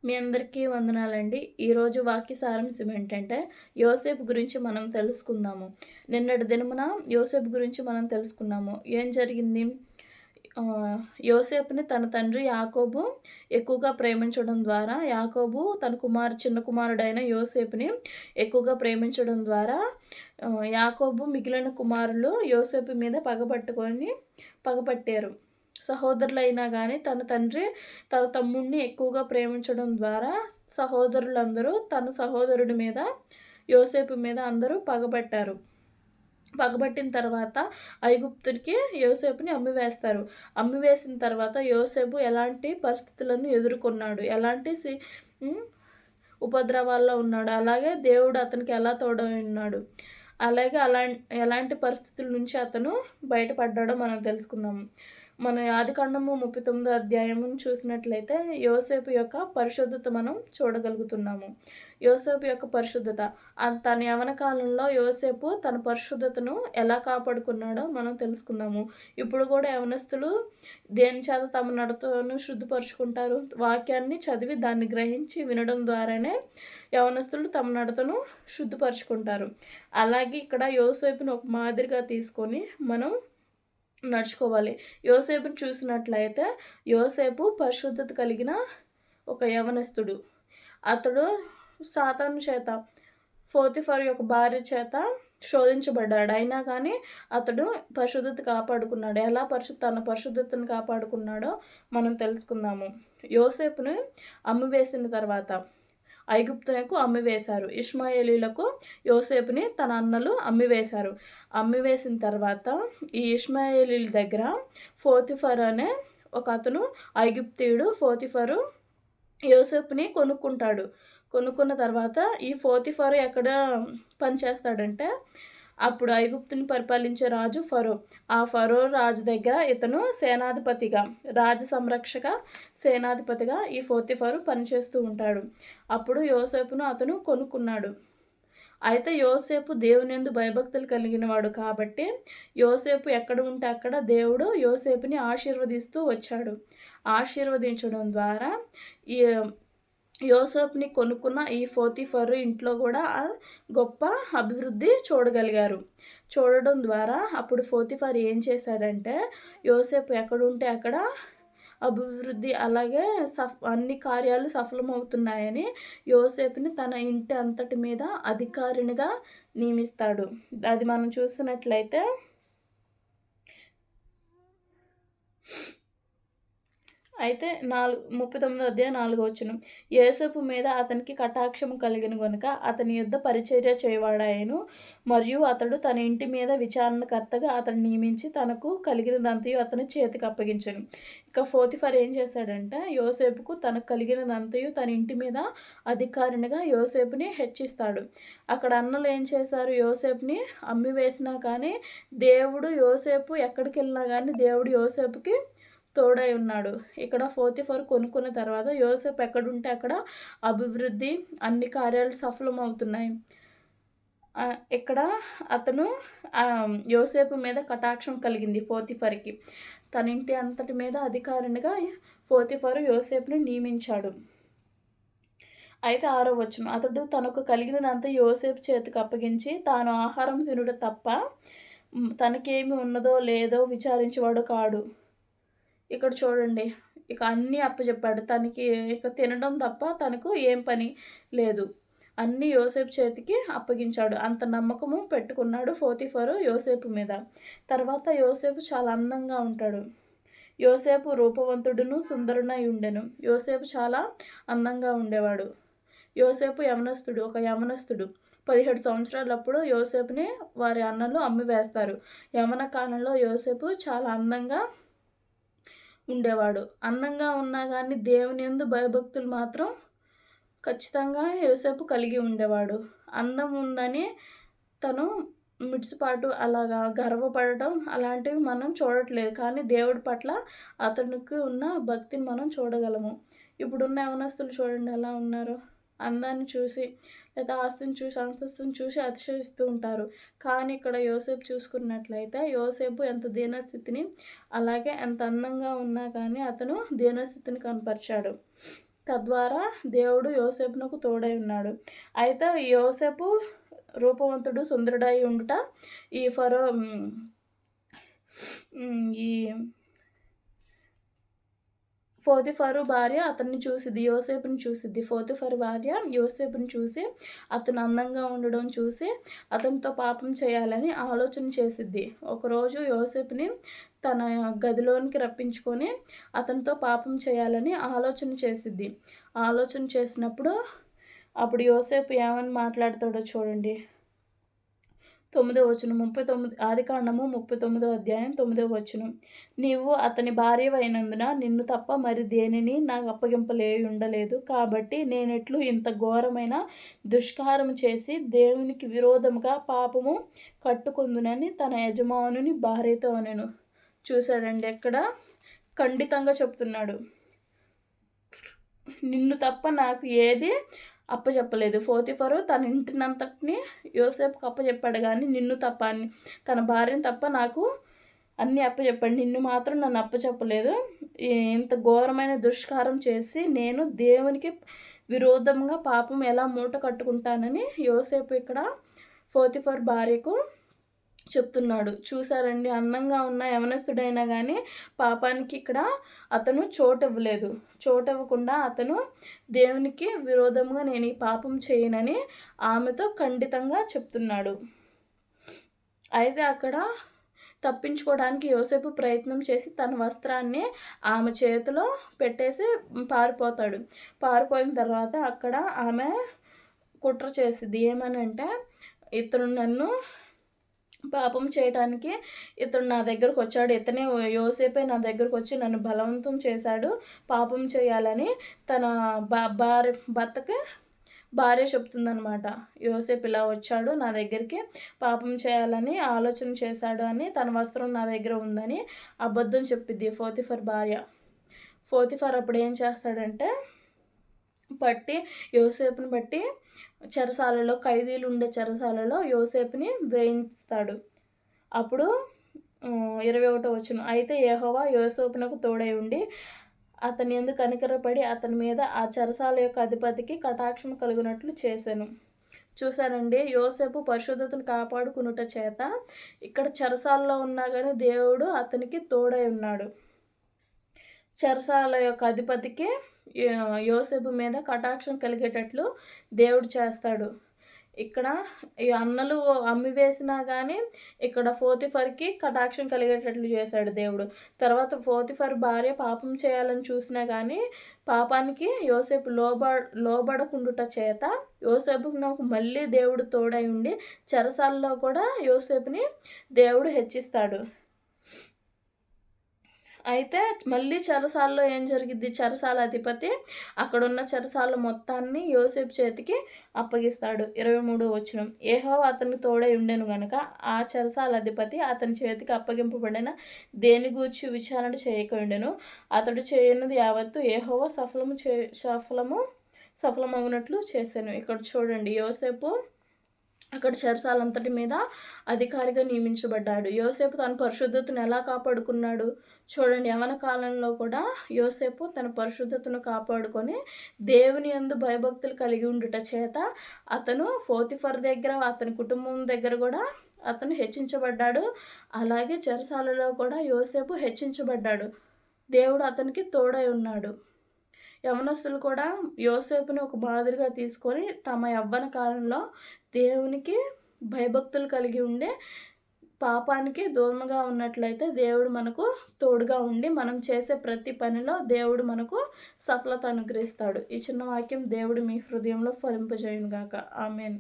మీ అందరికీ వందనాలండి. ఈరోజు వాక్య సారాంశం ఏంటంటే, యోసేపు గురించి మనం తెలుసుకుందాము. నిన్నటి దినమున యోసేపు గురించి మనం తెలుసుకున్నాము. ఏం జరిగింది? యోసేపుని తన తండ్రి యాకోబు ఎక్కువగా ప్రేమించడం ద్వారా, యాకోబు తన చిన్న కుమారుడైన యోసేపుని ఎక్కువగా ప్రేమించడం ద్వారా, యాకోబు మిగిలిన కుమారులు యోసేపు మీద పగపట్టారు. సహోదరులైనా గానీ తన తండ్రి తన తమ్ముడిని ఎక్కువగా ప్రేమించడం ద్వారా సహోదరులందరూ తన సహోదరుడి మీద, యోసేపు మీద అందరూ పగబట్టారు. పగబట్టిన తర్వాత ఐగుప్తునికి యోసేపుని అమ్మివేస్తారు. అమ్మివేసిన తర్వాత యోసేపు ఎలాంటి పరిస్థితులను ఎదుర్కొన్నాడు, ఎలాంటి ఉపద్రవాల్లో ఉన్నాడు, అలాగే దేవుడు అతనికి ఎలా తోడై ఉన్నాడు, అలాగే ఎలాంటి పరిస్థితుల నుంచి అతను బయటపడ్డాడో మనం తెలుసుకుందాము. మన ఆదికాండము 39వ అధ్యాయమును చూసినట్లయితే యోసేపు యొక్క పరిశుద్ధత మనం చూడగలుగుతున్నాము. యోసేపు యొక్క పరిశుద్ధత, తన యవ్వన కాలంలో యోసేపు తన పరిశుద్ధతను ఎలా కాపాడుకున్నాడో మనం తెలుసుకుందాము. ఇప్పుడు కూడా యవనస్తులు దేని చేత తమ నడతను శుద్ధిపరుచుకుంటారు? వాక్యాన్ని చదివి దాన్ని గ్రహించి వినడం ద్వారానే యవనస్తులు తమ నడతను శుద్ధిపరుచుకుంటారు. అలాగే ఇక్కడ యోసేపును ఒక మాదిరిగా తీసుకొని మనం నడుచుకోవాలి. యోసేపుని చూసినట్లయితే యోసేపు పరిశుద్ధత కలిగిన ఒక యవనస్తుడు. అతడు సాతాను చేత, పోతీఫరు యొక్క భార్య చేత శోధించబడ్డాడు. అయినా కానీ అతడు పరిశుద్ధత కాపాడుకున్నాడు. ఎలా తన పరిశుద్ధతను కాపాడుకున్నాడో మనం తెలుసుకుందాము. యోసేపుని అమ్మివేసిన తర్వాత ఐగుప్తునకు అమ్మివేశారు. ఇష్మాయేలీలకు యోసేపుని తన అన్నలు అమ్మివేశారు. అమ్మివేసిన తర్వాత ఈ ఇష్మాయేలీల దగ్గర పోతీఫరు అనే ఒక అతను, ఐగుప్తీయుడు పోతీఫరు, యోసేపుని కొనుక్కుంటాడు. కొనుక్కున్న తర్వాత ఈ పోతీఫరు ఎక్కడ పనిచేస్తాడంటే, అప్పుడు ఐగుప్తుని పరిపాలించే రాజు ఫరో. ఆ ఫరో రాజు దగ్గర ఇతను సేనాధిపతిగా, రాజ సంరక్షక సేనాధిపతిగా ఈ పోతీఫరు పనిచేస్తూ ఉంటాడు. అప్పుడు యోసేపును అతను కొనుక్కున్నాడు. అయితే యోసేపు దేవునియందు భయభక్తులు కలిగినవాడు కాబట్టి యోసేపు ఎక్కడ ఉంటే అక్కడ దేవుడు యోసేపుని ఆశీర్వదిస్తూ వచ్చాడు. ఆశీర్వదించడం ద్వారా ఈ యోసేపుని కొనుక్కున్న ఈ పోతీఫరు ఇంట్లో కూడా గొప్ప అభివృద్ధి చూడగలిగారు. చూడడం ద్వారా అప్పుడు పోతీఫరు ఏం చేశాడంటే, యోసేపు ఎక్కడుంటే అక్కడ అభివృద్ధి, అలాగే అన్ని కార్యాలు సఫలమవుతున్నాయని యోసేపుని తన ఇంటి అంతటి మీద అధికారినిగా నియమిస్తాడు. అది మనం చూసినట్లయితే అయితే 39వ అధ్యాయం 4వ వచనం. యోసేపు మీద అతనికి కటాక్షము కలిగిన గనుక అతని యొద్ద పరిచర్య చేయవాడాయెను, మరియు అతడు తన ఇంటి మీద విచారణకర్తగా అతన్ని నియమించి తనకు కలిగినదంతయు అతని చేతికి అప్పగించెను. ఇక పోతీఫరు ఏం చేశాడంటే, యోసేపుకు తనకు కలిగినదంతయు తన ఇంటి మీద అధికారినిగా యోసేపుని హెచ్చిస్తాడు. అక్కడ అన్నలు ఏం చేశారు? యోసేపుని అమ్మివేసినా కానీ దేవుడు యోసేపు ఎక్కడికి వెళ్ళినా కానీ దేవుడు యోసేపుకి తోడై ఉన్నాడు. ఇక్కడ పోతీఫరు కొనుక్కున్న తర్వాత యోసేపు ఎక్కడుంటే అక్కడ అభివృద్ధి, అన్ని కార్యాలు సఫలమవుతున్నాయి. ఇక్కడ అతను యోసేపు మీద కటాక్షం కలిగింది పోతీఫరుకి. తన ఇంటి అంతటి మీద అధికారినిగా పోతీఫరు యోసేపుని నియమించాడు. అయితే 6వ వచనం. అతడు తనకు కలిగినదంతా యోసేపు చేతికి అప్పగించి తాను ఆహారం తినుట తప్ప తనకేమి ఉన్నదో లేదో విచారించేవాడు కాడు. ఇక్కడ చూడండి, ఇక అన్నీ అప్పచెప్పాడు. తనకి ఇక తినడం తప్ప తనకు ఏం పని లేదు. అన్నీ యోసేపు చేతికి అప్పగించాడు. అంత నమ్మకము పెట్టుకున్నాడు పోతీఫరు యోసేపు మీద. తర్వాత యోసేపు చాలా అందంగా ఉంటాడు. యోసేపు రూపవంతుడును సుందరునై ఉండెను. యోసేపు చాలా అందంగా ఉండేవాడు. యోసేపు ఒక యవనస్తుడు. 17 సంవత్సరాలప్పుడు యోసేపుని వారి అన్నలు అమ్మివేస్తారు. యవన కాలంలో యోసేపు చాలా అందంగా ఉండేవాడు. అందంగా ఉన్నా కానీ దేవుని యందు భయభక్తులు మాత్రం ఖచ్చితంగా యోసేపు కలిగి ఉండేవాడు. అందం ఉందని తను మిడిసిపాటు, అలాగా గర్వపడటం అలాంటివి మనం చూడట్లేదు. కానీ దేవుడి పట్ల అతనికి ఉన్న భక్తిని మనం చూడగలము. ఇప్పుడున్న యవనస్తులు చూడండి ఎలా ఉన్నారో. అందాన్ని చూసి లేదా ఆస్తిని చూసి, అంతస్తుని చూసి అతిశయిస్తూ ఉంటారు. కానీ ఇక్కడ యోసేపు చూసుకున్నట్లయితే యోసేపు ఎంత దీనస్థితిని, అలాగే ఎంత అందంగా ఉన్నా కానీ అతను దీనస్థితిని కనపరిచాడు. తద్వారా దేవుడు యోసేపునకు తోడై ఉన్నాడు. అయితే యోసేపు రూపవంతుడు, సుందరుడై ఉండుట ఈ ఫరో ఈ పోతీఫరు భార్య అతన్ని చూసిద్ది, యోసేపుని చూసిద్ది. పోతీఫరు భార్య యోసేపుని చూసి అతను అందంగా ఉండడం చూసి అతనితో పాపం చేయాలని ఆలోచన చేసిద్ది. ఒకరోజు యోసేపుని తన గదిలోనికి రప్పించుకొని అతనితో పాపం చేయాలని ఆలోచన చేసిద్ది. ఆలోచన చేసినప్పుడు అప్పుడు యోసేపు ఏమని మాట్లాడతాడో చూడండి. 9వ వచనం 39 ఆదికాండము 39వ అధ్యాయం 9వ వచనం. నీవు అతని భార్యవైనందున నిన్ను తప్ప మరి దేనిని నాకు అప్పగింపలేయుండలేదు. కాబట్టి నేనెట్లు ఇంత ఘోరమైన దుష్కారం చేసి దేవునికి విరోధముగా పాపము కట్టుకొందునని తన యజమానుని భార్యతో అనెను. చూశాడండి, ఎక్కడ ఖండితంగా చెప్తున్నాడు. నిన్ను తప్ప నాకు ఏది అప్పచెప్పలేదు. పోతీఫరు తన ఇంటినంతటిని యోసేపుకు అప్పచెప్పాడు, కానీ నిన్ను తప్ప తన భార్యను తప్ప నాకు అన్నీ అప్పచెప్పాడు, నిన్ను మాత్రం నన్ను అప్పచెప్పలేదు. ఇంత ఘోరమైన దుష్కారం చేసి నేను దేవునికి విరోధంగా పాపం ఎలా మూట కట్టుకుంటానని యోసేపు ఇక్కడ పోతీఫర్ భార్యకు చెప్తున్నాడు. చూసారండి, అందంగా ఉన్న యవనస్తుడైనా కానీ పాపానికి ఇక్కడ అతను చోటివ్వలేదు. చోటివ్వకుండా అతను దేవునికి విరోధంగా నేను ఈ పాపం చేయనని ఆమెతో ఖండితంగా చెప్తున్నాడు. అయితే అక్కడ తప్పించుకోవడానికి యోసేపు ప్రయత్నం చేసి తన వస్త్రాన్ని ఆమె చేతిలో పెట్టేసి పారిపోతాడు. పారిపోయిన తర్వాత అక్కడ ఆమె కుట్ర చేసిద్ది. ఏమనంటే, ఇతను నన్ను పాపం చేయడానికి ఇతడు నా దగ్గరకు వచ్చాడు, ఇతనే యోసేపే నా దగ్గరకు వచ్చి నన్ను బలవంతం చేశాడు పాపం చేయాలని తన భర్తకి భార్య చెప్తుందనమాట. యోసేపు ఇలా వచ్చాడు నా దగ్గరికి, పాపం చేయాలని ఆలోచన చేశాడు అని, తన వస్త్రం నా దగ్గర ఉందని అబద్ధం చెప్పిద్ది పోతీఫర్ భార్య. పోతీఫర్ అప్పుడు ఏం చేస్తాడంటే యోసేపుని బట్టి చెరసాలలో, ఖైదీలు ఉండే చెరసాలలో యోసేపుని వేయించుతాడు. అప్పుడు 21వ వచనం. అయితే యెహోవా యోసేపునకు తోడై ఉండి అతని యందు కనికరపడి అతని మీద ఆ చెరసాల యొక్క అధిపతికి కటాక్షం కలుగునట్లు చేశాను. చూసారండి, యోసేపు పరిశుద్ధతను కాపాడుకునుట చేత ఇక్కడ చెరసాలలో ఉన్నా కానీ దేవుడు అతనికి తోడై ఉన్నాడు. చెరసాల యొక్క అధిపతికి యోసేపు మీద కటాక్షం కలిగేటట్లు దేవుడు చేస్తాడు. ఇక్కడ ఈ అన్నలు అమ్మివేసినా కానీ ఇక్కడ పోతీఫర్కి కటాక్షం కలిగేటట్లు చేశాడు దేవుడు. తర్వాత పోతీఫర్ భార్య పాపం చేయాలని చూసినా కానీ పాపానికి యోసేపు లోబడకుండుట చేత యోసేపుకు నాకు మళ్ళీ దేవుడు తోడై ఉండి చెరసాలలో కూడా యోసేపుని దేవుడు హెచ్చిస్తాడు. అయితే మళ్ళీ చెరసాలలో ఏం జరిగిద్ది, చెరసాల అధిపతి అక్కడున్న చెరసాల మొత్తాన్ని యోసేపు చేతికి అప్పగిస్తాడు. 23వ వచనం. యెహోవా అతనికి తోడై ఉండెను గనుక ఆ చెరసాల అధిపతి అతని చేతికి అప్పగింపబడిన దేని గూర్చి విచారణ చేయకుండెను. అతడు చేయనిది యావత్తు యెహోవా సఫలమగునట్లు చేశాను. ఇక్కడ చూడండి, యోసేపు అక్కడ చెరసాలంతటి మీద అధికారిగా నియమించబడ్డాడు. యోసేపు తన పరిశుద్ధతను ఎలా కాపాడుకున్నాడు చూడండి. యవన కాలంలో కూడా యోసేపు తన పరిశుద్ధతను కాపాడుకొని దేవుని యందు భయభక్తులు కలిగి ఉండుట చేత అతను పోతీఫర్ దగ్గర, అతని కుటుంబం దగ్గర కూడా అతను హెచ్చించబడ్డాడు. అలాగే చెరసాలలో కూడా యోసేపు హెచ్చించబడ్డాడు. దేవుడు అతనికి తోడై ఉన్నాడు. యవనస్తులు కూడా యోసేపుని ఒక మాదిరిగా తీసుకొని తమ యవ్వన కాలంలో దేవునికి భయభక్తులు కలిగి ఉండే పాపానికి దూరంగా ఉన్నట్లయితే దేవుడు మనకు తోడుగా ఉండి మనం చేసే ప్రతి పనిలో దేవుడు మనకు సఫలత అనుగ్రహిస్తాడు. ఈ చిన్న వాక్యం దేవుడు మీ హృదయంలో ఫలింపజేయునుగాక. ఆమేన్.